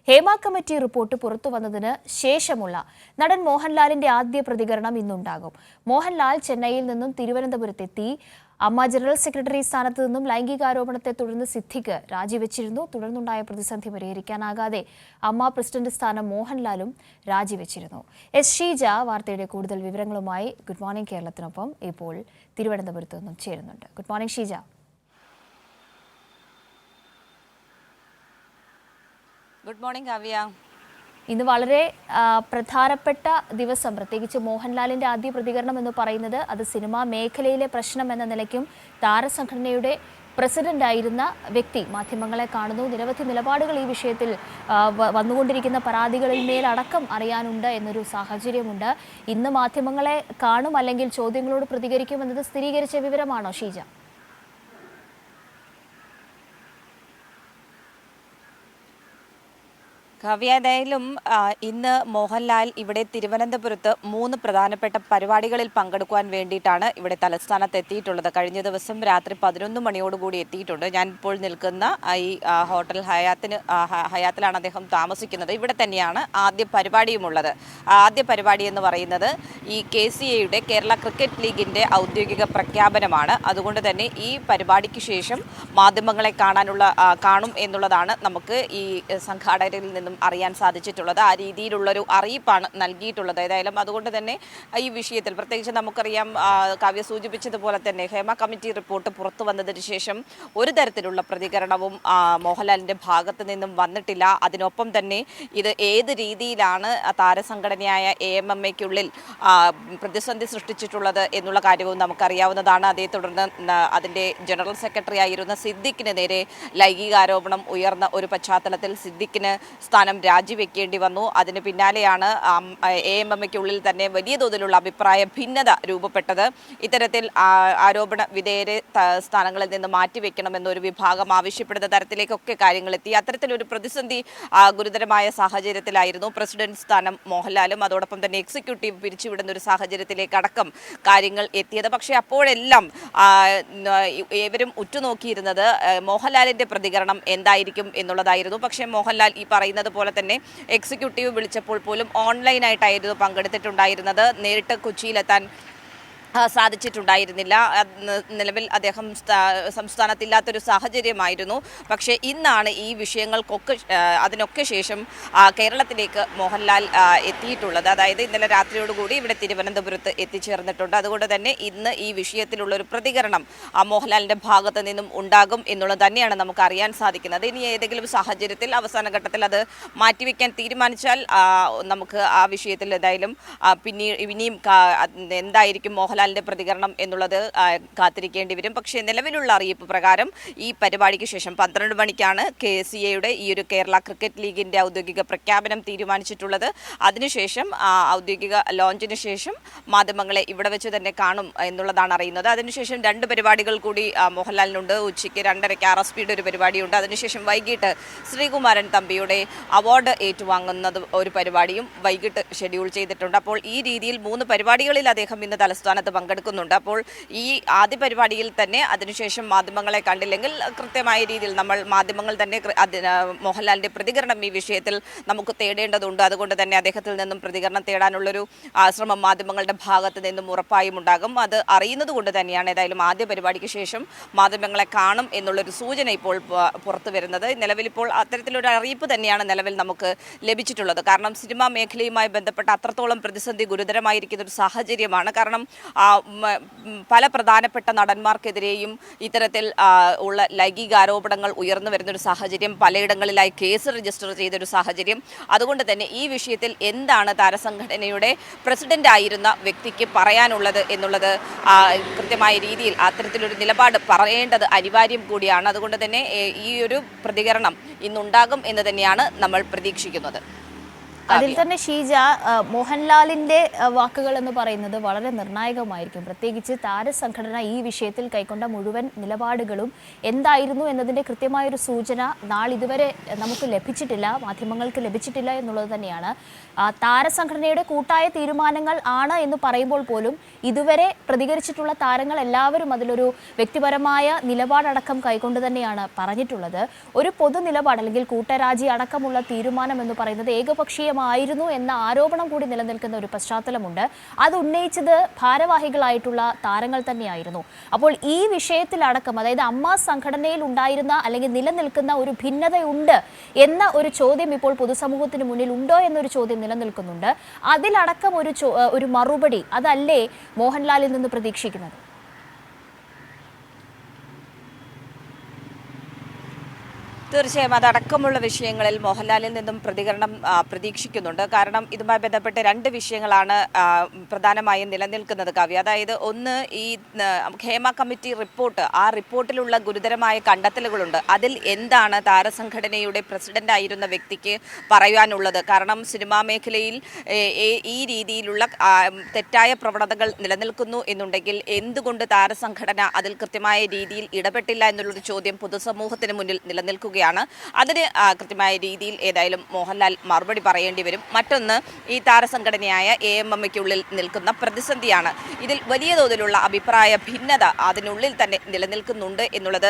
Hema committee report പുറത്തുവന്നതിന് ശേഷമുള്ള നടൻ മോഹൻലാലിന്റെ ആദ്യ പ്രതികരണം ഇന്നുണ്ടാകും. മോഹൻലാൽ ചെന്നൈയിൽ നിന്നും തിരുവനന്തപുരത്തെത്തി. അമ്മ ജനറൽ സെക്രട്ടറി സ്ഥാനത്ത് നിന്നും ലൈംഗികാരോപണത്തെ തുടർന്ന് സിദ്ദിഖ് രാജിവെച്ചിരുന്നു. തുടർന്നുണ്ടായ പ്രതിസന്ധി പരിഹരിക്കാനാകാതെ അമ്മ പ്രസിഡന്റ് സ്ഥാനം മോഹൻലാലും രാജിവെച്ചിരുന്നു. ഷീജ വാർത്തയുടെ കൂടുതൽ വിവരങ്ങളുമായി ഗുഡ് മോർണിംഗ് കേരളത്തിനൊപ്പം ഇപ്പോൾ തിരുവനന്തപുരത്ത് നിന്നും ചേരുന്നുണ്ട്. Good morning Sheeja. Good morning Kavya. ഇന്ന് വളരെ പ്രധാനപ്പെട്ട ദിവസം, പ്രത്യേകിച്ച് മോഹൻലാലിന്റെ ആദ്യ പ്രതികരണം എന്ന് പറയുന്നത് അത് സിനിമാ മേഖലയിലെ പ്രശ്നം എന്ന നിലയ്ക്കും താരസംഘടനയുടെ പ്രസിഡന്റായിരുന്ന വ്യക്തി മാധ്യമങ്ങളെ കാണുന്നു. നിരവധി നിലപാടുകൾ ഈ വിഷയത്തിൽ വന്നുകൊണ്ടിരിക്കുന്ന പരാതികളിൽ മേലടക്കം അറിയാനുണ്ട് എന്നൊരു സാഹചര്യമുണ്ട്. ഇന്ന് മാധ്യമങ്ങളെ കാണും അല്ലെങ്കിൽ ചോദ്യങ്ങളോട് പ്രതികരിക്കുമെന്നത് സ്ഥിരീകരിച്ച വിവരമാണോ ഷീജ? കാവ്യ, ഏതായാലും ഇന്ന് മോഹൻലാൽ ഇവിടെ തിരുവനന്തപുരത്ത് 3 പ്രധാനപ്പെട്ട പരിപാടികളിൽ പങ്കെടുക്കുവാൻ വേണ്ടിയിട്ടാണ് ഇവിടെ തലസ്ഥാനത്ത് എത്തിയിട്ടുള്ളത്. കഴിഞ്ഞ ദിവസം രാത്രി 11 മണിയോടുകൂടി എത്തിയിട്ടുണ്ട്. ഞാൻ ഇപ്പോൾ നിൽക്കുന്ന ഈ ഹോട്ടൽ ഹയാത്തിലാണ് അദ്ദേഹം താമസിക്കുന്നത്. ഇവിടെ തന്നെയാണ് ആദ്യ പരിപാടിയുമുള്ളത്. ആദ്യ പരിപാടി എന്ന് പറയുന്നത് ഈ KCAയുടെ കേരള ക്രിക്കറ്റ് ലീഗിൻ്റെ ഔദ്യോഗിക പ്രഖ്യാപനമാണ്. അതുകൊണ്ട് തന്നെ ഈ പരിപാടിക്ക് ശേഷം മാധ്യമങ്ങളെ കാണും എന്നുള്ളതാണ് നമുക്ക് ഈ സംഘാടകരിൽ നിന്നും അറിയാൻ സാധിച്ചിട്ടുള്ളത്. ആ രീതിയിലുള്ളൊരു അറിയിപ്പാണ് നൽകിയിട്ടുള്ളത്. ഏതായാലും അതുകൊണ്ട് തന്നെ ഈ വിഷയത്തിൽ പ്രത്യേകിച്ച് നമുക്കറിയാം, കാവ്യ സൂചിപ്പിച്ചതുപോലെ തന്നെ ഹേമ കമ്മിറ്റി റിപ്പോർട്ട് പുറത്തു വന്നതിന് ശേഷം ഒരു തരത്തിലുള്ള പ്രതികരണവും മോഹൻലാലിൻ്റെ ഭാഗത്ത് നിന്നും വന്നിട്ടില്ല. അതിനൊപ്പം തന്നെ ഇത് ഏത് രീതിയിലാണ് താരസംഘടനയായ AMMയ്ക്കുള്ളിൽ പ്രതിസന്ധി സൃഷ്ടിച്ചിട്ടുള്ളത് എന്നുള്ള കാര്യവും നമുക്കറിയാവുന്നതാണ്. അതേ തുടർന്ന് അതിൻ്റെ ജനറൽ സെക്രട്ടറി ആയിരുന്ന സിദ്ദിഖിന് നേരെ ലൈംഗികാരോപണം ഉയർന്ന ഒരു പശ്ചാത്തലത്തിൽ സിദ്ദിഖിന് സ്ഥാനം രാജിവെക്കേണ്ടി വന്നു. അതിന് പിന്നാലെയാണ് AMMയ്ക്കുള്ളിൽ തന്നെ വലിയ തോതിലുള്ള അഭിപ്രായ ഭിന്നത രൂപപ്പെട്ടത്. ഇത്തരത്തിൽ ആരോപണ വിധേയരെ സ്ഥാനങ്ങളിൽ നിന്ന് മാറ്റിവെക്കണമെന്നൊരു വിഭാഗം ആവശ്യപ്പെടുന്ന തരത്തിലേക്കൊക്കെ കാര്യങ്ങളെത്തി. അത്തരത്തിലൊരു പ്രതിസന്ധി ഗുരുതരമായ സാഹചര്യത്തിലായിരുന്നു പ്രസിഡന്റ് സ്ഥാനം മോഹൻലാലും അതോടൊപ്പം തന്നെ എക്സിക്യൂട്ടീവ് പിരിച്ചുവിടുന്ന ഒരു സാഹചര്യത്തിലേക്കടക്കം കാര്യങ്ങൾ എത്തിയത്. പക്ഷേ അപ്പോഴെല്ലാം ഏവരും ഉറ്റുനോക്കിയിരുന്നത് മോഹൻലാലിന്റെ പ്രതികരണം എന്തായിരിക്കും എന്നുള്ളതായിരുന്നു. പക്ഷേ മോഹൻലാൽ ഈ പറയുന്നത് പോലെ തന്നെ എക്സിക്യൂട്ടീവ് വിളിച്ചപ്പോൾ പോലും ഓൺലൈനായിട്ടായിരുന്നു പങ്കെടുത്തിട്ടുണ്ടായിരുന്നത്. നേരിട്ട് കൊച്ചിയിലെത്താൻ സാധിച്ചിട്ടുണ്ടായിരുന്നില്ല. നിലവിൽ അദ്ദേഹം സംസ്ഥാനത്തില്ലാത്തൊരു സാഹചര്യമായിരുന്നു. പക്ഷേ ഇന്നാണ് ഈ അതിനൊക്കെ ശേഷം കേരളത്തിലേക്ക് മോഹൻലാൽ എത്തിയിട്ടുള്ളത്. അതായത് ഇന്നലെ രാത്രിയോടുകൂടി ഇവിടെ തിരുവനന്തപുരത്ത് എത്തിച്ചേർന്നിട്ടുണ്ട്. അതുകൊണ്ട് തന്നെ ഇന്ന് ഈ വിഷയത്തിലുള്ളൊരു പ്രതികരണം മോഹൻലാലിൻ്റെ ഭാഗത്ത് നിന്നും ഉണ്ടാകും എന്നുള്ളത് തന്നെയാണ് നമുക്ക് അറിയാൻ സാധിക്കുന്നത്. ഇനി ഏതെങ്കിലും സാഹചര്യത്തിൽ അവസാന ഘട്ടത്തിൽ അത് മാറ്റിവെക്കാൻ തീരുമാനിച്ചാൽ നമുക്ക് ആ വിഷയത്തിൽ ഏതായാലും ഇനിയും എന്തായിരിക്കും മോഹൻലാലിന്റെ പ്രതികരണം എന്നുള്ളത് കാത്തിരിക്കേണ്ടി വരും. പക്ഷേ നിലവിലുള്ള അറിയിപ്പ് പ്രകാരം ഈ പരിപാടിക്ക് ശേഷം 12 മണിക്കാണ് KCAയുടെ ഈ ഒരു കേരള ക്രിക്കറ്റ് ലീഗിന്റെ ഔദ്യോഗിക പ്രഖ്യാപനം തീരുമാനിച്ചിട്ടുള്ളത്. അതിനുശേഷം ഔദ്യോഗിക ലോഞ്ചിന് ശേഷം മാധ്യമങ്ങളെ ഇവിടെ വെച്ച് തന്നെ കാണും എന്നുള്ളതാണ് അറിയുന്നത്. അതിനുശേഷം 2 പരിപാടികൾ കൂടി മോഹൻലാലിനുണ്ട്. ഉച്ചയ്ക്ക് 2:30 RSPയുടെ ഒരു പരിപാടിയുണ്ട്. അതിനുശേഷം വൈകിട്ട് ശ്രീകുമാരൻ തമ്പിയുടെ അവാർഡ് ഏറ്റുവാങ്ങുന്നത് ഒരു പരിപാടിയും വൈകിട്ട് ഷെഡ്യൂൾ ചെയ്തിട്ടുണ്ട്. അപ്പോൾ ഈ രീതിയിൽ 3 പരിപാടികളിൽ അദ്ദേഹം ഇന്ന് തലസ്ഥാനത്ത് പങ്കെടുക്കുന്നുണ്ട്. അപ്പോൾ ഈ ആദ്യ പരിപാടിയിൽ തന്നെ അതിനുശേഷം മാധ്യമങ്ങളെ കണ്ടില്ലെങ്കിൽ കൃത്യമായ രീതിയിൽ മാധ്യമങ്ങൾ തന്നെ മോഹൻലാലിന്റെ പ്രതികരണം ഈ വിഷയത്തിൽ നമുക്ക് തേടേണ്ടതുണ്ട്. അതുകൊണ്ട് തന്നെ അദ്ദേഹത്തിൽ നിന്നും പ്രതികരണം തേടാനുള്ളൊരു ശ്രമം മാധ്യമങ്ങളുടെ ഭാഗത്ത് നിന്നും ഉറപ്പായും ഉണ്ടാകും. അത് അറിയുന്നത് കൊണ്ട് തന്നെയാണ് ഏതായാലും ആദ്യ പരിപാടിക്ക് ശേഷം മാധ്യമങ്ങളെ കാണും എന്നുള്ളൊരു സൂചന ഇപ്പോൾ പുറത്തു വരുന്നത്. നിലവിലിപ്പോൾ അത്തരത്തിലൊരു അറിയിപ്പ് തന്നെയാണ് നിലവിൽ നമുക്ക് ലഭിച്ചിട്ടുള്ളത്. കാരണം സിനിമാ മേഖലയുമായി ബന്ധപ്പെട്ട അത്രത്തോളം പ്രതിസന്ധി ഗുരുതരമായിരിക്കുന്ന ഒരു സാഹചര്യമാണ്. കാരണം പല പ്രധാനപ്പെട്ട നടന്മാർക്കെതിരെയും ഇത്തരത്തിൽ ഉള്ള ലൈംഗികാരോപണങ്ങൾ ഉയർന്നു വരുന്നൊരു സാഹചര്യം, പലയിടങ്ങളിലായി കേസ് രജിസ്റ്റർ ചെയ്തൊരു സാഹചര്യം. അതുകൊണ്ട് തന്നെ ഈ വിഷയത്തിൽ എന്താണ് താരസംഘടനയുടെ പ്രസിഡന്റ് ആയിരുന്ന വ്യക്തിക്ക് പറയാനുള്ളത് എന്നുള്ളത് കൃത്യമായ രീതിയിൽ അത്തരത്തിലൊരു നിലപാട് പറയേണ്ടത് അനിവാര്യം കൂടിയാണ്. അതുകൊണ്ട് തന്നെ ഈ ഒരു പ്രതികരണം ഇന്നുണ്ടാകും എന്ന് തന്നെയാണ് നമ്മൾ പ്രതീക്ഷിക്കുന്നത്. അതിൽ തന്നെ ഷീജ, മോഹൻലാലിന്റെ വാക്കുകൾ എന്ന് പറയുന്നത് വളരെ നിർണായകമായിരിക്കും. പ്രത്യേകിച്ച് താരസംഘടന ഈ വിഷയത്തിൽ കൈക്കൊണ്ട മുഴുവൻ നിലപാടുകളും എന്തായിരുന്നു എന്നതിന്റെ കൃത്യമായൊരു സൂചന നാളിതുവരെ നമുക്ക് ലഭിച്ചിട്ടില്ല, മാധ്യമങ്ങൾക്ക് ലഭിച്ചിട്ടില്ല എന്നുള്ളത് തന്നെയാണ്. താരസംഘടനയുടെ കൂട്ടായ തീരുമാനങ്ങൾ ആണ് എന്ന് പറയുമ്പോൾ പോലും ഇതുവരെ പ്രതികരിച്ചിട്ടുള്ള താരങ്ങൾ എല്ലാവരും അതിലൊരു വ്യക്തിപരമായ നിലപാടടക്കം കൈകൊണ്ട് തന്നെയാണ് പറഞ്ഞിട്ടുള്ളത്. ഒരു പൊതു നിലപാട് അല്ലെങ്കിൽ കൂട്ടരാജി അടക്കമുള്ള തീരുമാനം എന്ന് പറയുന്നത് ഏകപക്ഷീയമായിരുന്നു എന്ന ആരോപണം കൂടി നിലനിൽക്കുന്ന ഒരു പശ്ചാത്തലമുണ്ട്. അത് ഉന്നയിച്ചത് ഭാരവാഹികളായിട്ടുള്ള താരങ്ങൾ തന്നെയായിരുന്നു. അപ്പോൾ ഈ വിഷയത്തിലടക്കം, അതായത് അമ്മ സംഘടനയിൽ ഉണ്ടായിരുന്ന അല്ലെങ്കിൽ നിലനിൽക്കുന്ന ഒരു ഭിന്നതയുണ്ട് എന്ന ഒരു ചോദ്യം ഇപ്പോൾ പൊതുസമൂഹത്തിന് മുന്നിൽ ഉണ്ടോ എന്നൊരു ചോദ്യം നിലനിൽക്കുന്നുണ്ട്. അതിലടക്കം ഒരു മറുപടി അതല്ലേ മോഹൻലാലിൽ നിന്ന് പ്രതീക്ഷിക്കുന്നത്? തീർച്ചയായും അതടക്കമുള്ള വിഷയങ്ങളിൽ മോഹൻലാലിൽ നിന്നും പ്രതികരണം പ്രതീക്ഷിക്കുന്നുണ്ട്. കാരണം ഇതുമായി ബന്ധപ്പെട്ട് രണ്ട് വിഷയങ്ങളാണ് പ്രധാനമായും നിലനിൽക്കുന്നത്, കാവ്യ. അതായത് ഒന്ന്, ഈ ഹേമ കമ്മിറ്റി റിപ്പോർട്ട്, ആ റിപ്പോർട്ടിലുള്ള ഗുരുതരമായ കണ്ടെത്തലുകളുണ്ട്. അതിൽ എന്താണ് താരസംഘടനയുടെ പ്രസിഡന്റ് ആയിരുന്ന വ്യക്തിക്ക് പറയാനുള്ളത്? കാരണം സിനിമാ മേഖലയിൽ ഈ രീതിയിലുള്ള തെറ്റായ പ്രവണതകൾ നിലനിൽക്കുന്നു എന്നുണ്ടെങ്കിൽ എന്തുകൊണ്ട് താരസംഘടന അതിൽ കൃത്യമായ രീതിയിൽ ഇടപെട്ടില്ല എന്നുള്ളൊരു ചോദ്യം പൊതുസമൂഹത്തിന് മുന്നിൽ നിലനിൽക്കുകയാണ്. അതിന് കൃത്യമായ രീതിയിൽ ഏതായാലും മോഹൻലാൽ മറുപടി പറയേണ്ടി വരും. മറ്റൊന്ന്, ഈ താരസംഘടനയായ AMMയ്ക്കുള്ളിൽ നിൽക്കുന്ന പ്രതിസന്ധിയാണ്. ഇതിൽ വലിയ തോതിലുള്ള അഭിപ്രായ ഭിന്നത അതിനുള്ളിൽ തന്നെ നിലനിൽക്കുന്നുണ്ട് എന്നുള്ളത്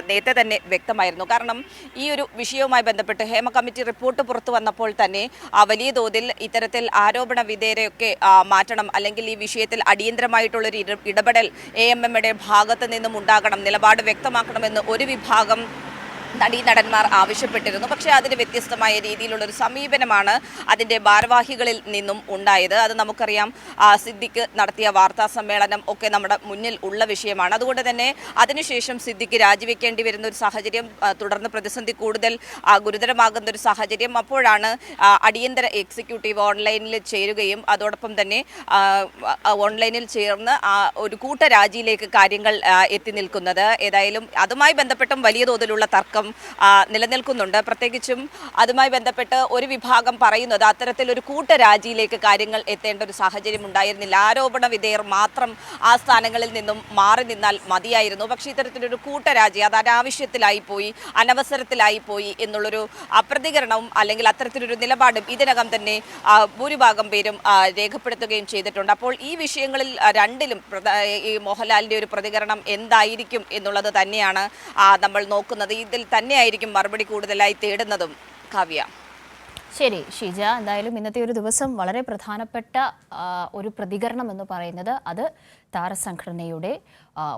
നേരത്തെ തന്നെ വ്യക്തമായിരുന്നു. കാരണം ഈ ഒരു വിഷയവുമായി ബന്ധപ്പെട്ട് ഹേമ കമ്മിറ്റി റിപ്പോർട്ട് പുറത്തു വന്നപ്പോൾ തന്നെ വലിയ തോതിൽ ഇത്തരത്തിൽ ആരോപണ വിധേയരെയൊക്കെ മാറ്റണം, അല്ലെങ്കിൽ ഈ വിഷയത്തിൽ അടിയന്തരമായിട്ടുള്ളൊരു ഇടപെടൽ AMMയുടെ ഭാഗത്ത് നിന്നും ഉണ്ടാകണം, നിലപാട് വ്യക്തമാക്കണമെന്ന് ഒരു വിഭാഗം നടന്മാർ ആവശ്യപ്പെട്ടിരുന്നു. പക്ഷേ അതിന് വ്യത്യസ്തമായ രീതിയിലുള്ളൊരു സമീപനമാണ് അതിൻ്റെ ഭാരവാഹികളിൽ നിന്നും ഉണ്ടായത്. അത് നമുക്കറിയാം, സിദ്ദിഖ് നടത്തിയ വാർത്താ സമ്മേളനം ഒക്കെ നമ്മുടെ മുന്നിൽ ഉള്ള വിഷയമാണ്. അതുകൊണ്ട് തന്നെ അതിനുശേഷം സിദ്ദിഖ് രാജിവെക്കേണ്ടി വരുന്ന ഒരു സാഹചര്യം, തുടർന്ന് പ്രതിസന്ധി കൂടുതൽ ഗുരുതരമാകുന്ന ഒരു സാഹചര്യം. അപ്പോഴാണ് അടിയന്തര എക്സിക്യൂട്ടീവ് ഓൺലൈനിൽ ചേരുകയും അതോടൊപ്പം തന്നെ ഓൺലൈനിൽ ചേർന്ന് ഒരു കൂട്ടരാജിയിലേക്ക് കാര്യങ്ങൾ എത്തി നിൽക്കുന്നത്. ഏതായാലും അതുമായി ബന്ധപ്പെട്ടും വലിയ തോതിലുള്ള തർക്കം നിലനിൽക്കുന്നുണ്ട്. പ്രത്യേകിച്ചും അതുമായി ബന്ധപ്പെട്ട് ഒരു വിഭാഗം പറയുന്നത് അത്തരത്തിലൊരു കൂട്ടരാജിയിലേക്ക് കാര്യങ്ങൾ എത്തേണ്ട ഒരു സാഹചര്യം ഉണ്ടായിരുന്നില്ല. ആരോപണ വിധേയർ മാത്രം ആ സ്ഥാനങ്ങളിൽ നിന്നും മാറി നിന്നാൽ മതിയായിരുന്നു. പക്ഷേ ഇത്തരത്തിലൊരു കൂട്ടരാജി അത് അനാവശ്യത്തിലായിപ്പോയി, അനവസരത്തിലായിപ്പോയി എന്നുള്ളൊരു പ്രതികരണവും അല്ലെങ്കിൽ അത്തരത്തിലൊരു നിലപാടും ഇതിനകം തന്നെ ഭൂരിഭാഗം പേരും രേഖപ്പെടുത്തുകയും ചെയ്തിട്ടുണ്ട്. അപ്പോൾ ഈ വിഷയങ്ങളിൽ രണ്ടിലും ഈ മോഹൻലാലിൻ്റെ ഒരു പ്രതികരണം എന്തായിരിക്കും എന്നുള്ളത് തന്നെയാണ് നമ്മൾ നോക്കുന്നത്. ഇതിൽ തന്നെയായിരിക്കും മറുപടി കൂടുതലായി തേടുന്നതും, കാവ്യ. ശരി ഷീജ, എന്തായാലും ഇന്നത്തെ ഒരു ദിവസം വളരെ പ്രധാനപ്പെട്ട ഒരു പ്രതികരണം എന്ന് പറയുന്നത് അത് താരസംഘടനയുടെ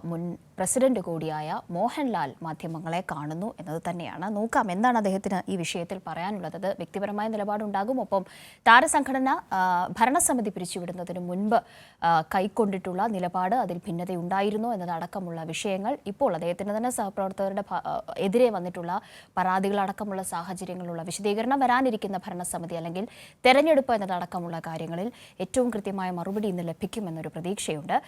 മുൻ പ്രസിഡന്റ് കൂടിയായ മോഹൻലാൽ മാധ്യമങ്ങളെ കാണുന്നു എന്നത് തന്നെയാണ്. നോക്കാം എന്താണ് അദ്ദേഹത്തിന് ഈ വിഷയത്തിൽ പറയാനുള്ളത്. അത് വ്യക്തിപരമായ നിലപാടുണ്ടാകും. ഒപ്പം താരസംഘടന ഭരണസമിതി പിരിച്ചുവിടുന്നതിന് മുൻപ് കൈക്കൊണ്ടിട്ടുള്ള നിലപാട്, അതിൽ ഭിന്നതയുണ്ടായിരുന്നോ എന്നതടക്കമുള്ള വിഷയങ്ങൾ, ഇപ്പോൾ അദ്ദേഹത്തിന് തന്നെ സഹപ്രവർത്തകരുടെ എതിരെ വന്നിട്ടുള്ള പരാതികളടക്കമുള്ള സാഹചര്യങ്ങളുള്ള വിശദീകരണം, വരാനിരിക്കുന്ന ഭരണസമിതി അല്ലെങ്കിൽ തെരഞ്ഞെടുപ്പ് എന്നതടക്കമുള്ള കാര്യങ്ങളിൽ ഏറ്റവും കൃത്യമായ മറുപടി ഇന്ന് ലഭിക്കുമെന്നൊരു പ്രതീക്ഷയുണ്ട്.